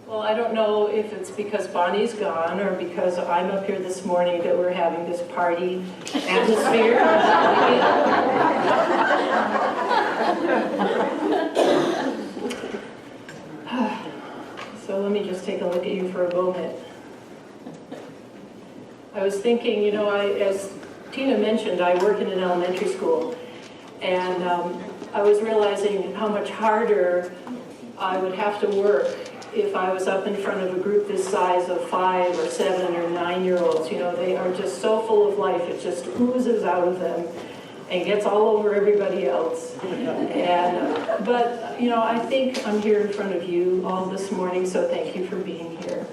Well, I don't know if it's because Bonnie's gone or because I'm up here this morning that we're having this party atmosphere. So let me just take a look at you for a moment. I was thinking, you know, as Tina mentioned, I work in an elementary school, and I was realizing how much harder I would have to work if I was up in front of a group this size of 5 or 7 or 9-year-olds. You know, they are just so full of life. It just oozes out of them and gets all over everybody else. But, you know, I think I'm here in front of you all this morning, so thank you for being here.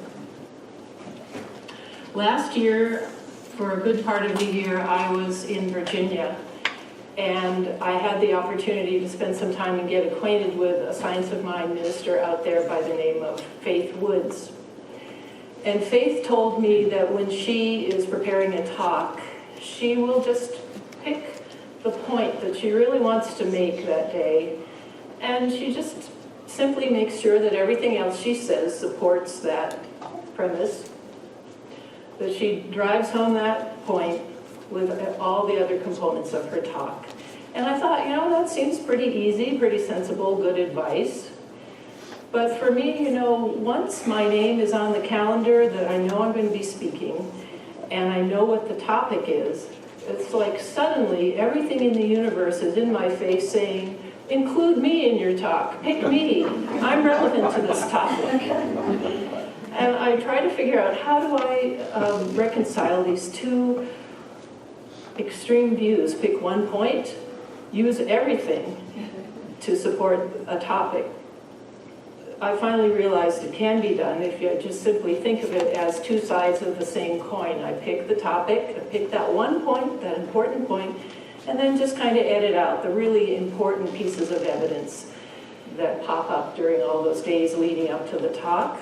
Last year, for a good part of the year, I was in Virginia, and I had the opportunity to spend some time and get acquainted with a Science of Mind minister out there by the name of Faith Woods. And Faith told me that when she is preparing a talk, she will just pick the point that she really wants to make that day, and she just simply makes sure that everything else she says supports that premise, that she drives home that point with all the other components of her talk. And I thought, you know, that seems pretty easy, pretty sensible, good advice. But for me, you know, once my name is on the calendar that I know I'm going to be speaking, and I know what the topic is, it's like suddenly everything in the universe is in my face saying, include me in your talk, pick me, I'm relevant to this topic. And I try to figure out how do I reconcile these two extreme views. Pick one point, use everything to support a topic. I finally realized it can be done if you just simply think of it as two sides of the same coin. I pick the topic, I pick that one point, that important point, and then just kind of edit out the really important pieces of evidence that pop up during all those days leading up to the talk,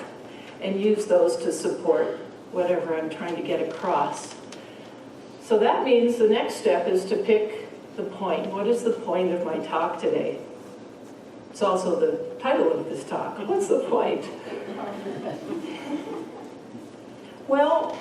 and use those to support whatever I'm trying to get across. So that means the next step is to pick the point. What is the point of my talk today? It's also the title of this talk. What's the point? Well,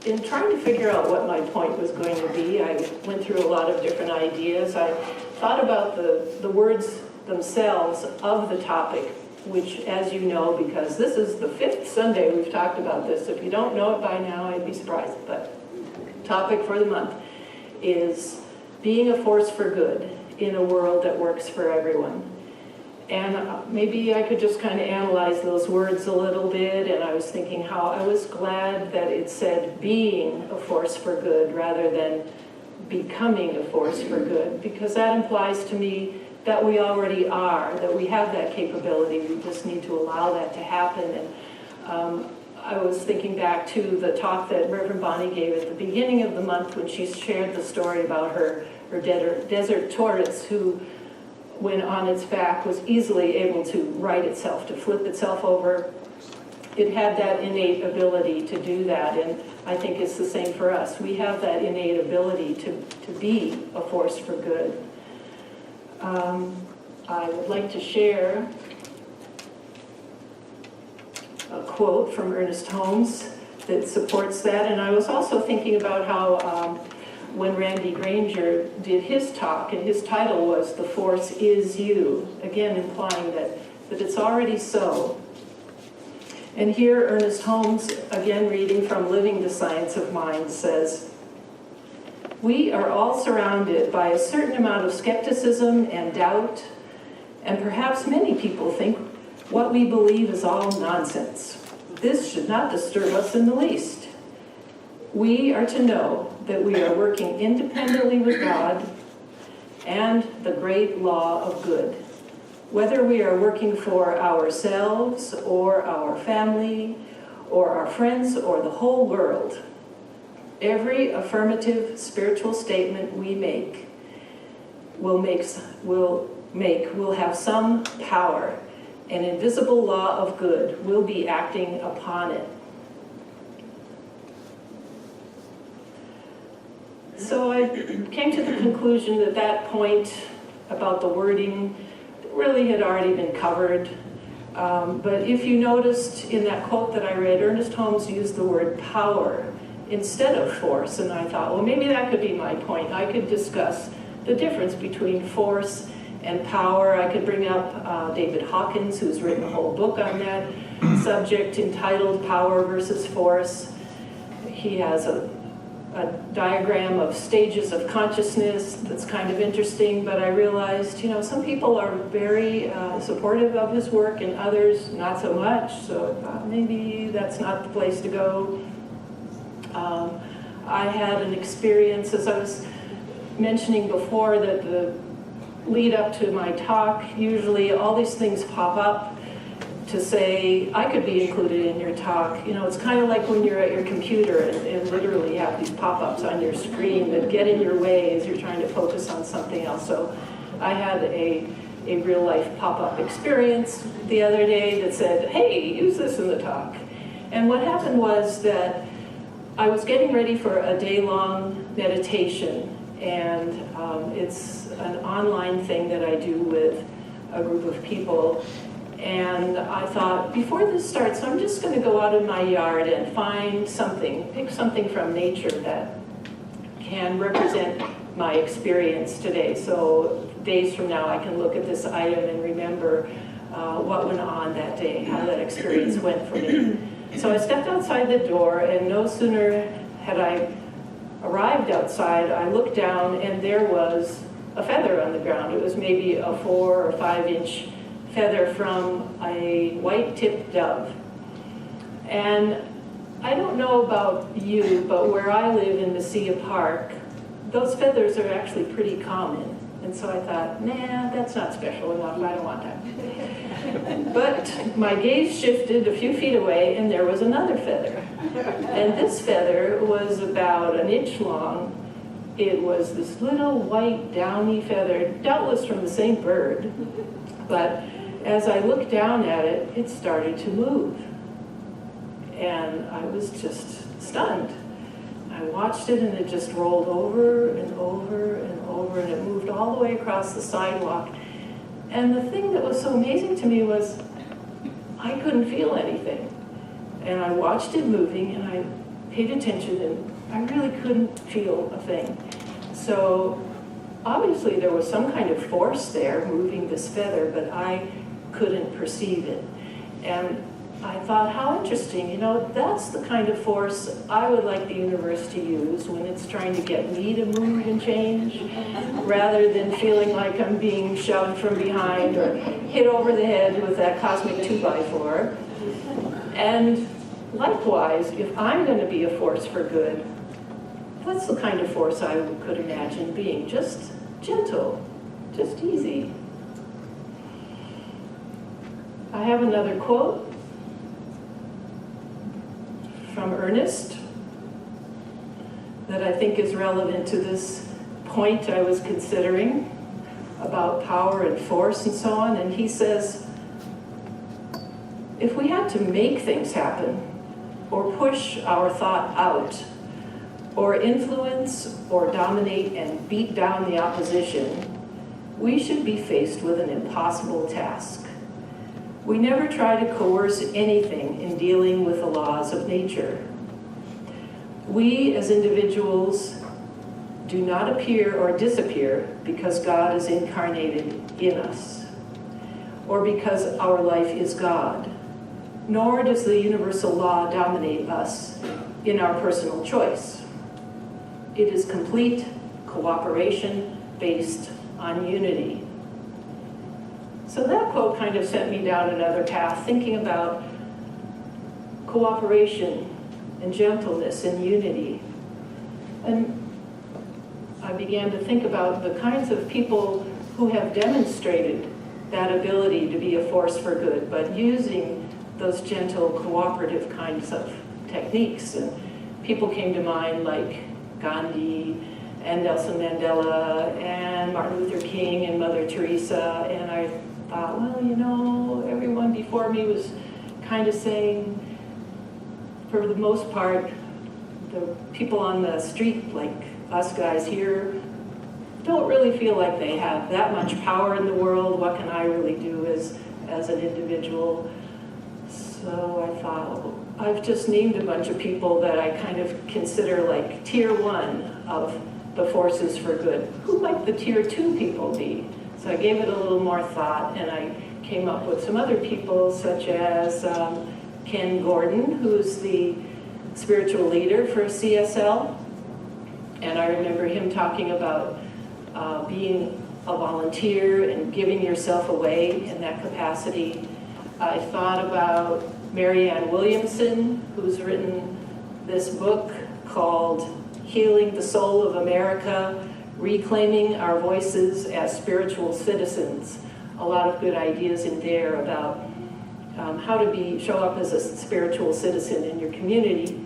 in trying to figure out what my point was going to be, I went through a lot of different ideas. I thought about the words themselves of the topic, which, as you know, because this is the 5th Sunday we've talked about this. If you don't know it by now, I'd be surprised. But topic for the month is being a force for good in a world that works for everyone. And maybe I could just kind of analyze those words a little bit, and I was thinking how I was glad that it said being a force for good rather than becoming a force for good, because that implies to me that we already are, that we have that capability. We just need to allow that to happen. And I was thinking back to the talk that Reverend Bonnie gave at the beginning of the month when she shared the story about her desert tortoise who, when on its back, was easily able to right itself, to flip itself over. It had that innate ability to do that, and I think it's the same for us. We have that innate ability to be a force for good. I would like to share a quote from Ernest Holmes that supports that, and I was also thinking about how when Randy Granger did his talk, and his title was "The Force Is You," again implying that it's already so. And here Ernest Holmes, again reading from Living the Science of Mind, says, "We are all surrounded by a certain amount of skepticism and doubt, and perhaps many people think what we believe is all nonsense. This should not disturb us in the least. We are to know that we are working independently with God and the great law of good. Whether we are working for ourselves or our family or our friends or the whole world, every affirmative spiritual statement we make will have some power. An invisible law of good will be acting upon it." So I came to the conclusion that that point about the wording really had already been covered But if you noticed in that quote that I read, Ernest Holmes used the word power instead of force, and I thought, well, maybe that could be my point. I could discuss the difference between force and power. I could bring up David Hawkins, who's written a whole book on that subject entitled Power versus Force. He has a diagram of stages of consciousness that's kind of interesting, but I realized, you know, some people are very supportive of his work and others not so much, so I thought maybe that's not the place to go. I had an experience, as I was mentioning before, that the lead up to my talk, usually all these things pop up to say, I could be included in your talk. You know, it's kind of like when you're at your computer and literally have these pop-ups on your screen that get in your way as you're trying to focus on something else. So I had a real-life pop-up experience the other day that said, hey, use this in the talk. And what happened was that I was getting ready for a day-long meditation, and it's an online thing that I do with a group of people. And I thought, before this starts, I'm just going to go out in my yard and find something, pick something from nature that can represent my experience today. So days from now, I can look at this item and remember what went on that day, how that experience went for me. So I stepped outside the door, and no sooner had I arrived outside, I looked down, and there was a feather on the ground. It was maybe a 4 or 5 inch feather from a white-tipped dove. And I don't know about you, but where I live in Mesilla Park, those feathers are actually pretty common. And so I thought, nah, that's not special enough, I don't want that. But my gaze shifted a few feet away, and there was another feather. And this feather was about 1 inch long. It was this little white downy feather, doubtless from the same bird, but as I looked down at it, it started to move. And I was just stunned. I watched it, and it just rolled over and over and over, and it moved all the way across the sidewalk. And the thing that was so amazing to me was I couldn't feel anything. And I watched it moving, and I paid attention, and I really couldn't feel a thing. So obviously there was some kind of force there moving this feather, but I couldn't perceive it. And I thought, how interesting, you know, that's the kind of force I would like the universe to use when it's trying to get me to move and change, rather than feeling like I'm being shoved from behind or hit over the head with that cosmic 2x4. And likewise, if I'm going to be a force for good, that's the kind of force I could imagine being. Just gentle, just easy. I have another quote from Ernest that I think is relevant to this point I was considering about power and force and so on. And he says, if we had to make things happen, or push our thought out, or influence or dominate and beat down the opposition, we should be faced with an impossible task. We never try to coerce anything in dealing with the laws of nature. We as individuals do not appear or disappear because God is incarnated in us, or because our life is God, nor does the universal law dominate us in our personal choice. It is complete cooperation based on unity. So that quote kind of sent me down another path, thinking about cooperation and gentleness and unity. And I began to think about the kinds of people who have demonstrated that ability to be a force for good, but using those gentle, cooperative kinds of techniques. And people came to mind like Gandhi and Nelson Mandela and Martin Luther King and Mother Teresa. And I thought, well, you know, everyone before me was kind of saying, for the most part, the people on the street, like us guys here, don't really feel like they have that much power in the world. What can I really do as as an individual. So I thought, I've just named a bunch of people that I kind of consider like tier 1 of the forces for good. Who might the tier 2 people be? So I gave it a little more thought, and I came up with some other people, such as Ken Gordon, who's the spiritual leader for CSL. And I remember him talking about being a volunteer and giving yourself away in that capacity. I thought about Marianne Williamson, who's written this book called Healing the Soul of America, Reclaiming Our Voices as Spiritual Citizens. A lot of good ideas in there about how to show up as a spiritual citizen in your community.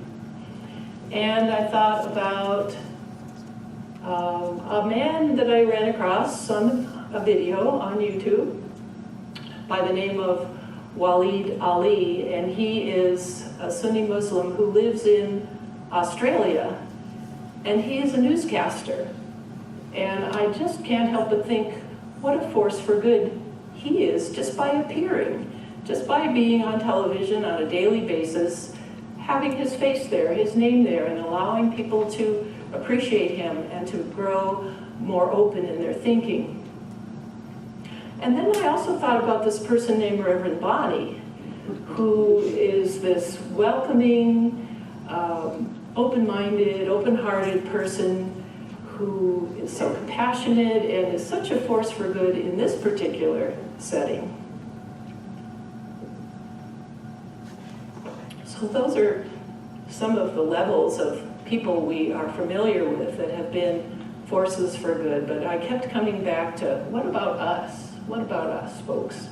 And I thought about a man that I ran across on a video on YouTube by the name of Waleed Ali, and he is a Sunni Muslim who lives in Australia, and he is a newscaster. And I just can't help but think, what a force for good he is, just by appearing, just by being on television on a daily basis, having his face there, his name there, and allowing people to appreciate him and to grow more open in their thinking. And then I also thought about this person named Reverend Bonnie, who is this welcoming, open-minded, open-hearted person who is so compassionate and is such a force for good in this particular setting. So those are some of the levels of people we are familiar with that have been forces for good, but I kept coming back to, what about us? What about us, folks?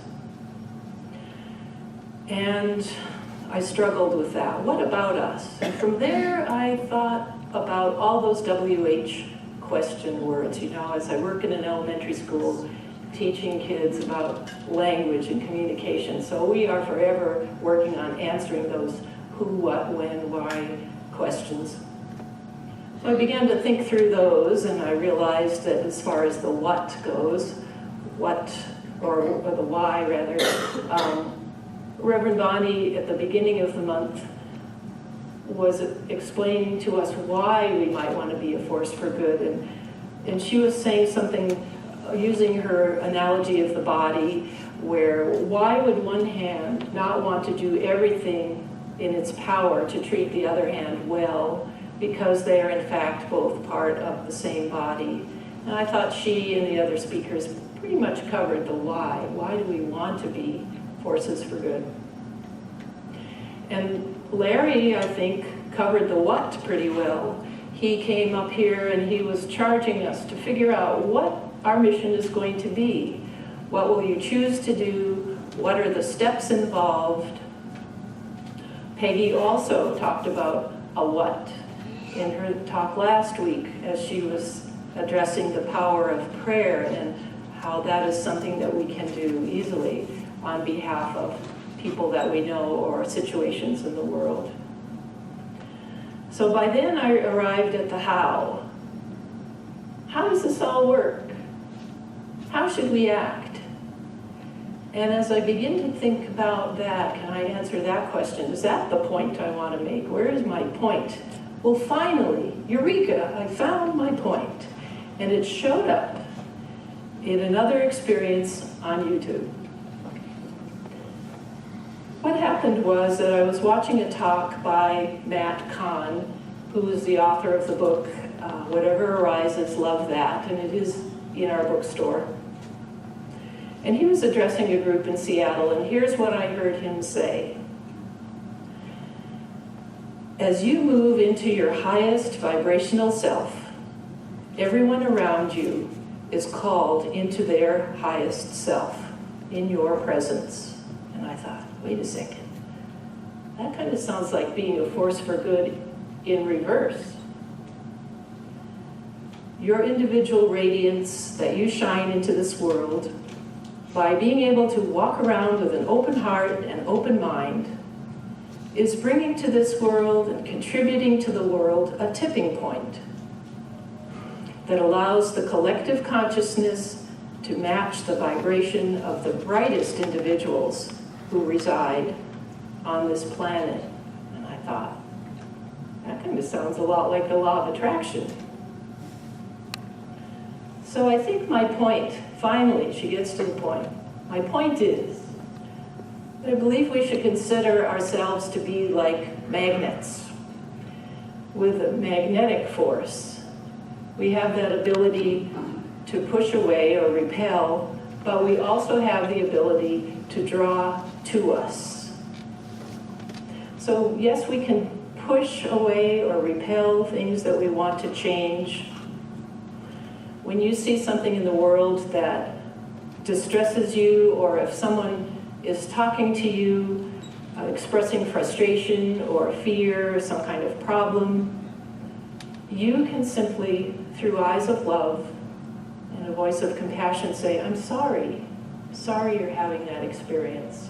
And I struggled with that. What about us? And from there, I thought about all those WH question words. You know, as I work in an elementary school, teaching kids about language and communication. So we are forever working on answering those who, what, when, why questions. So I began to think through those, and I realized that as far as the what goes, or the why rather, Reverend Bonnie at the beginning of the month was explaining to us why we might want to be a force for good, and she was saying something using her analogy of the body, where why would one hand not want to do everything in its power to treat the other hand well, because they are in fact both part of the same body. And I thought she and the other speakers pretty much covered the why. Why do we want to be forces for good? And Larry, I think, covered the what pretty well. He came up here and he was charging us to figure out what our mission is going to be. What will you choose to do? What are the steps involved? Peggy also talked about a what in her talk last week as she was addressing the power of prayer and how that is something that we can do easily on behalf of people that we know or situations in the world. So by then I arrived at the how. How does this all work? How should we act? And as I begin to think about that, can I answer that question? Is that the point I want to make? Where is my point? Well, finally, eureka, I found my point. And it showed up in another experience on YouTube. What happened was that I was watching a talk by Matt Kahn, who is the author of the book, Whatever Arises, Love That, and it is in our bookstore. And he was addressing a group in Seattle, and here's what I heard him say. As you move into your highest vibrational self, everyone around you is called into their highest self in your presence. And I thought, wait a second. That kind of sounds like being a force for good in reverse. Your individual radiance that you shine into this world, by being able to walk around with an open heart and open mind, is bringing to this world and contributing to the world a tipping point that allows the collective consciousness to match the vibration of the brightest individuals who reside on this planet. And I thought, that kind of sounds a lot like the law of attraction. So I think my point, finally, she gets to the point. My point is that I believe we should consider ourselves to be like magnets with a magnetic force. We have that ability to push away or repel, but we also have the ability to draw to us. So yes, we can push away or repel things that we want to change. When you see something in the world that distresses you, or if someone is talking to you, expressing frustration or fear, or some kind of problem, you can simply, through eyes of love and a voice of compassion, say, I'm sorry you're having that experience.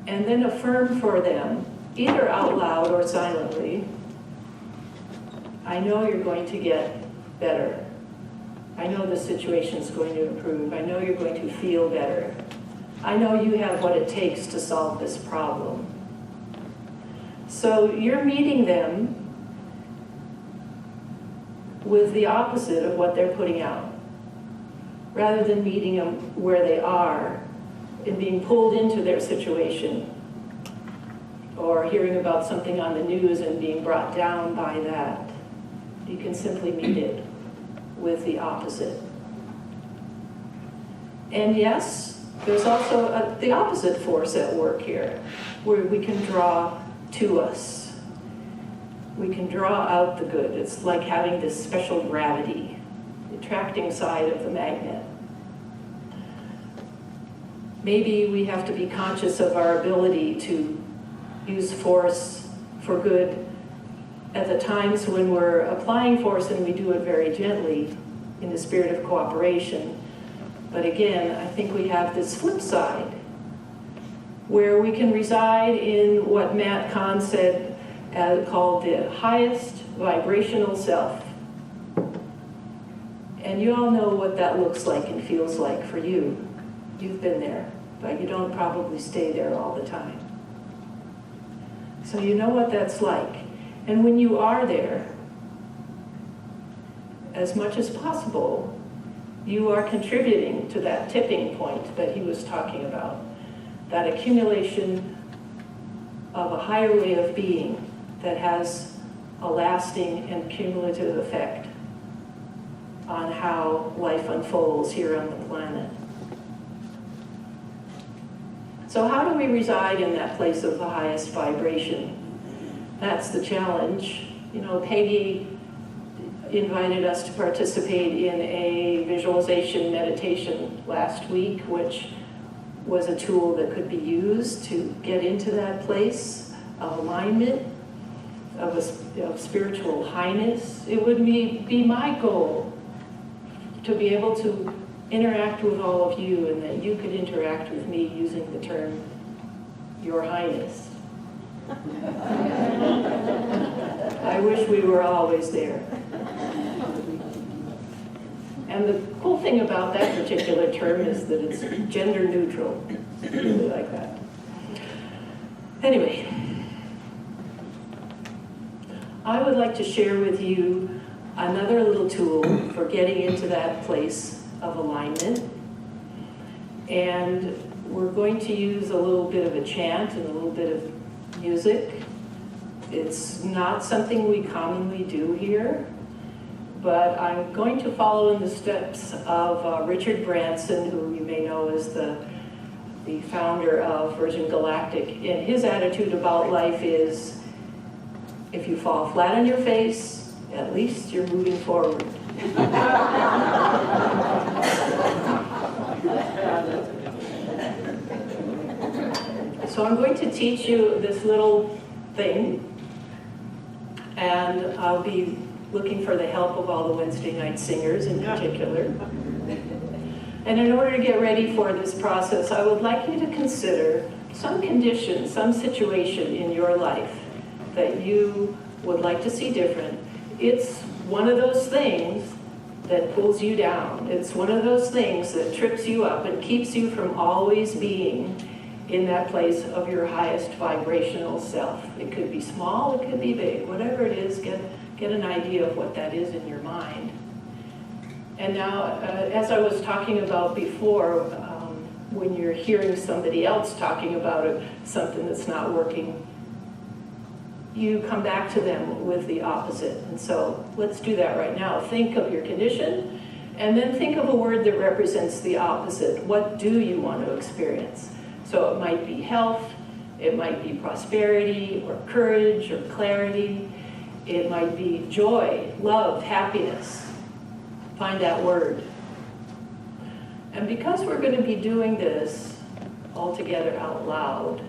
And then affirm for them, either out loud or silently, I know you're going to get better. I know the situation's going to improve. I know you're going to feel better. I know you have what it takes to solve this problem. So you're meeting them with the opposite of what they're putting out, rather than meeting them where they are and being pulled into their situation, or hearing about something on the news and being brought down by that. You can simply meet it with the opposite. And yes, there's also the opposite force at work here, where we can draw to us. We can draw out the good. It's like having this special gravity, the attracting side of the magnet. Maybe we have to be conscious of our ability to use force for good at the times when we're applying force, and we do it very gently in the spirit of cooperation. But again, I think we have this flip side where we can reside in what Matt Kahn said, called the highest vibrational self. And you all know what that looks like and feels like for you. You've been there, but you don't probably stay there all the time. So you know what that's like. And when you are there, as much as possible, you are contributing to that tipping point that he was talking about, that accumulation of a higher way of being that has a lasting and cumulative effect on how life unfolds here on the planet. So how do we reside in that place of the highest vibration? That's the challenge. You know, Peggy invited us to participate in a visualization meditation last week, which was a tool that could be used to get into that place of alignment, of spiritual highness. It would be my goal to be able to interact with all of you, and that you could interact with me using the term, Your Highness. I wish we were always there. And the cool thing about that particular term is that it's gender neutral. I really like that. Anyway, I would like to share with you another little tool for getting into that place of alignment. And we're going to use a little bit of a chant and a little bit of music. It's not something we commonly do here, but I'm going to follow in the steps of Richard Branson, who you may know as the founder of Virgin Galactic. And his attitude about life is, if you fall flat on your face, at least you're moving forward. So I'm going to teach you this little thing, and I'll be looking for the help of all the Wednesday night singers in particular. And in order to get ready for this process, I would like you to consider some condition, some situation in your life that you would like to see different. It's one of those things that pulls you down. It's one of those things that trips you up and keeps you from always being in that place of your highest vibrational self. It could be small, it could be big, whatever it is, get an idea of what that is in your mind. And now, as I was talking about before, when you're hearing somebody else talking about something that's not working, you come back to them with the opposite. And so let's do that right now. Think of your condition, and then think of a word that represents the opposite. What do you want to experience? So it might be health, it might be prosperity, or courage, or clarity. It might be joy, love, happiness. Find that word. And because we're going to be doing this all together out loud,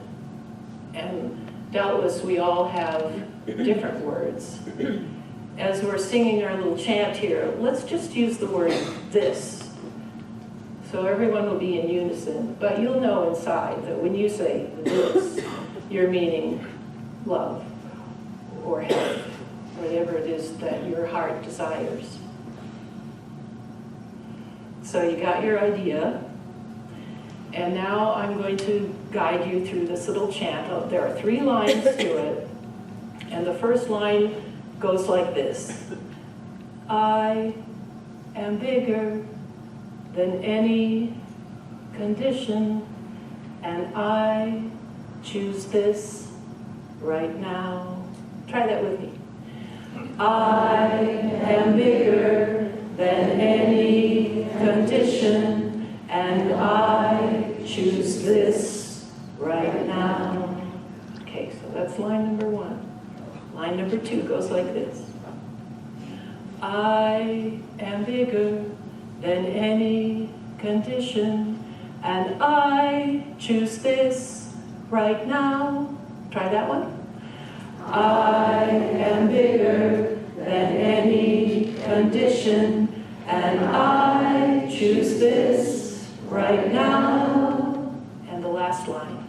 and doubtless we all have different words, as we're singing our little chant here, let's just use the word this. So everyone will be in unison, but you'll know inside that when you say this, you're meaning love or health, whatever it is that your heart desires. So you got your idea, and now I'm going to guide you through this little chant. There are 3 lines to it, and the first line goes like this. I am bigger than any condition, and I choose this right now. Try that with me. I am bigger than any condition, and I choose this right now. Okay, so that's line number 1. Line number 2 goes like this. I am bigger than any condition, and I choose this right now. Try that one. I am bigger than any condition, and I choose this right now. And the last line.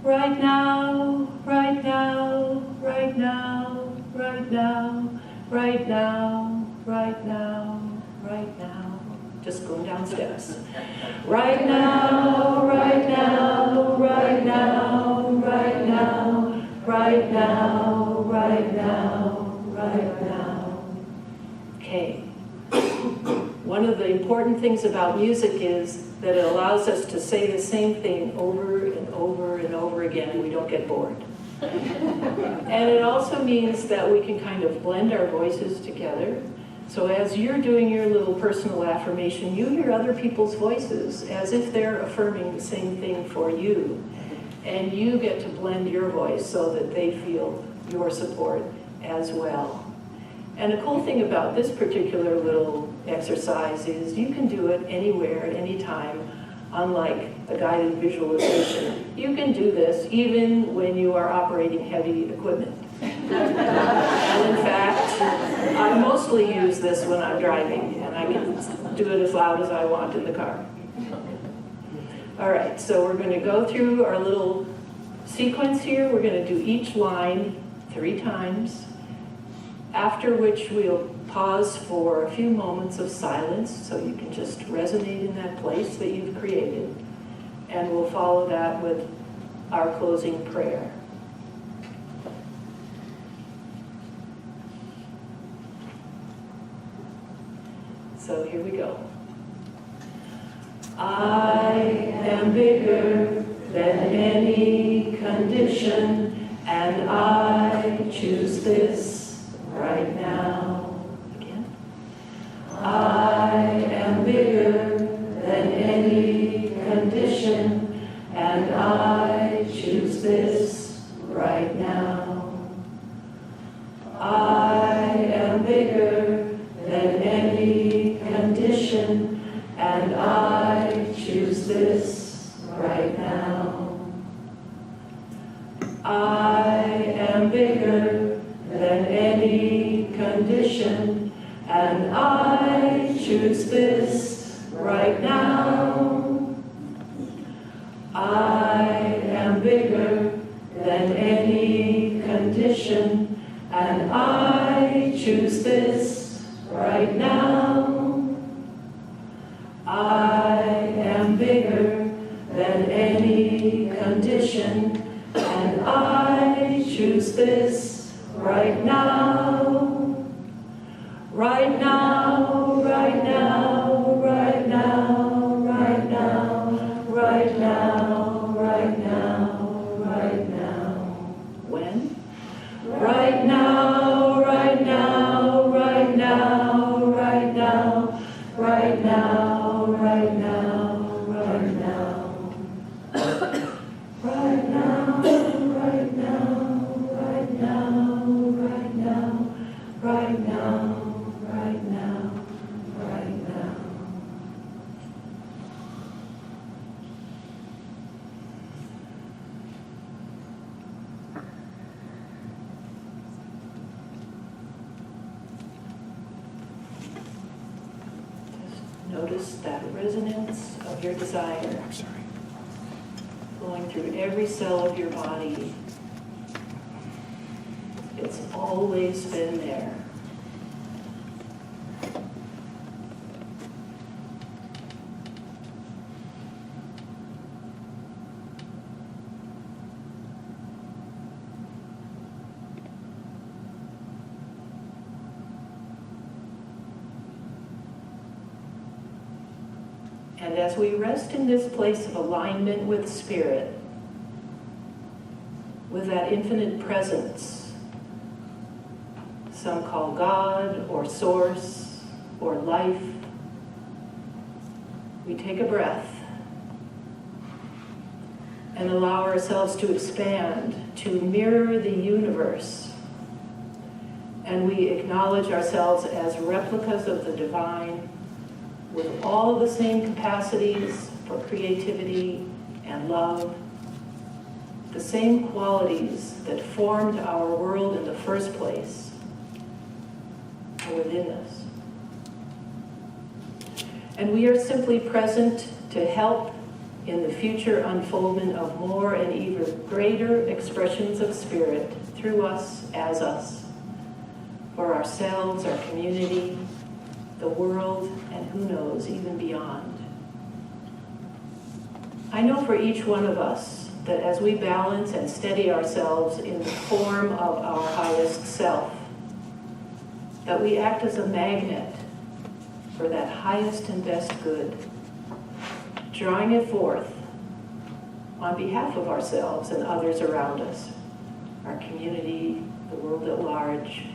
Right now, right now, right now, right now, right now, right now, right now. Just going down steps. Right now, right now, right now, right now, right now, right now, right now. Okay. One of the important things about music is that it allows us to say the same thing over and over and over again. We don't get bored. And it also means that we can kind of blend our voices together. So as you're doing your little personal affirmation, you hear other people's voices as if they're affirming the same thing for you. And you get to blend your voice so that they feel your support as well. And the cool thing about this particular little exercise is you can do it anywhere, anytime, unlike a guided visualization. You can do this even when you are operating heavy equipment. And in fact, I mostly use this when I'm driving, and I can do it as loud as I want in the car. All right, so we're going to go through our little sequence here. We're going to do each line 3 times, after which we'll pause for a few moments of silence so you can just resonate in that place that you've created. And we'll follow that with our closing prayer. So here we go. I am bigger than any condition, and I choose this right now. Again. I am bigger than any condition, and I choose this right now. I am bigger than any condition, and I choose this right now. I am bigger than any condition, and I choose this right now. I am bigger than any condition, and I choose this right now. any condition, and I choose this right now, right now, right now, right now, right now, right now, right now, right now. When? Right now, right now, right now, right now, right now, right now, right now. Right now, right now, right now, right now, right now, right now, right now. Just notice that resonance of your desire. Flowing through every cell of your body. It's always been there. And as we rest in this place of alignment with Spirit, with that infinite presence, some call God or Source or life, we take a breath and allow ourselves to expand, to mirror the universe. And we acknowledge ourselves as replicas of the divine, with all the same capacities for creativity and love, the same qualities that formed our world in the first place are within us. And we are simply present to help in the future unfoldment of more and even greater expressions of Spirit through us, as us, for ourselves, our community, the world, and who knows, even beyond. I know for each one of us that as we balance and steady ourselves in the form of our highest self, that we act as a magnet for that highest and best good, drawing it forth on behalf of ourselves and others around us, our community, the world at large.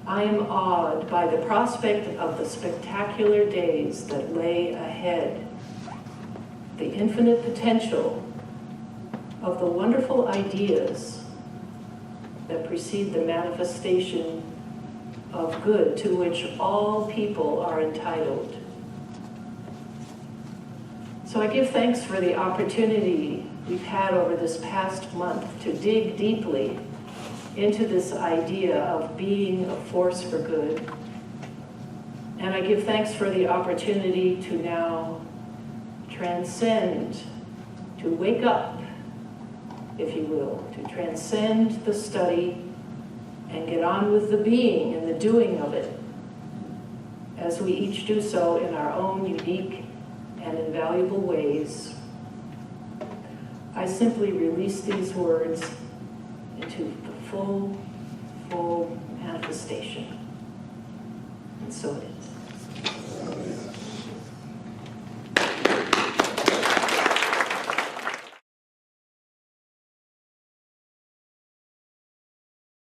I am awed by the prospect of the spectacular days that lay ahead, the infinite potential of the wonderful ideas that precede the manifestation of good to which all people are entitled. So I give thanks for the opportunity we've had over this past month to dig deeply into this idea of being a force for good. And I give thanks for the opportunity to now transcend, to wake up, if you will, to transcend the study and get on with the being and the doing of it, as we each do so in our own unique and invaluable ways. I simply release these words into the full manifestation. And so it is.